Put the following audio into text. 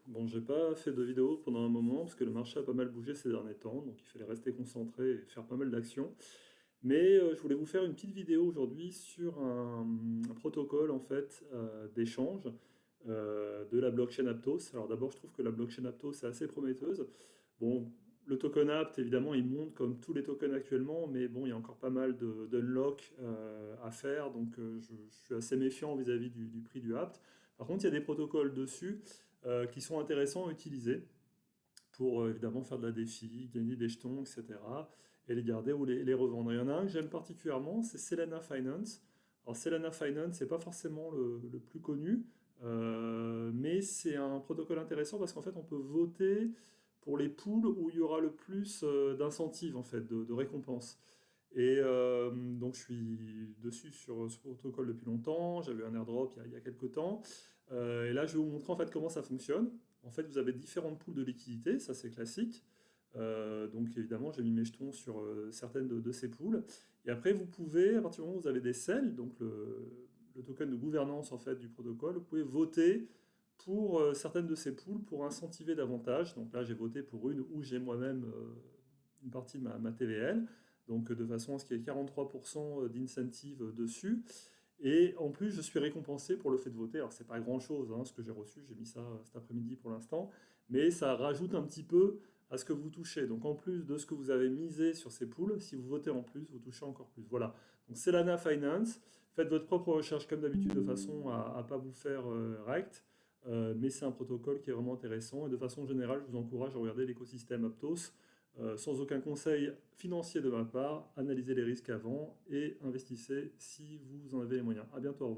Bon, j'ai pas fait de vidéo pendant un moment parce que le marché a pas mal bougé ces derniers temps, donc il fallait rester concentré et faire pas mal d'actions. Mais je voulais vous faire une petite vidéo aujourd'hui sur un protocole en fait d'échange de la blockchain Aptos. Alors d'abord, je trouve que la blockchain Aptos est assez prometteuse. Bon, le token apt, évidemment, il monte comme tous les tokens actuellement, mais bon, il y a encore pas mal d'unlock à faire, donc je suis assez méfiant vis-à-vis du prix du apt. Par contre, il y a des protocoles dessus qui sont intéressants à utiliser pour évidemment faire de la défi, gagner des jetons, etc. et les garder ou les revendre. Il y en a un que j'aime particulièrement, c'est Selena Finance. Alors Selena Finance, c'est pas forcément le plus connu, mais c'est un protocole intéressant parce qu'en fait on peut voter pour les pools où il y aura le plus d'incentives en fait, de récompenses. Et donc je suis dessus sur ce protocole depuis longtemps, j'avais un airdrop il y a quelques temps, et là je vais vous montrer en fait comment ça fonctionne. En fait vous avez différentes pools de liquidités, ça c'est classique. Donc évidemment j'ai mis mes jetons sur certaines de ces pools. Et après vous pouvez, à partir du moment où vous avez des CEL, donc le token de gouvernance en fait du protocole, vous pouvez voter pour certaines de ces pools pour incentiver davantage. Donc là j'ai voté pour une où j'ai moi-même une partie de ma TVL, donc de façon à ce qu'il y ait 43% d'incentive dessus. Et en plus, je suis récompensé pour le fait de voter. Alors, c'est pas grand-chose, hein, ce que j'ai reçu, j'ai mis ça cet après-midi pour l'instant, mais ça rajoute un petit peu à ce que vous touchez. Donc, en plus de ce que vous avez misé sur ces pools, si vous votez en plus, vous touchez encore plus. Voilà. Donc, c'est l'ANA Finance. Faites votre propre recherche comme d'habitude de façon à ne pas vous faire rect. Mais c'est un protocole qui est vraiment intéressant. Et de façon générale, je vous encourage à regarder l'écosystème Aptos. Sans aucun conseil financier de ma part, analysez les risques avant et investissez si vous en avez les moyens. À bientôt, au revoir.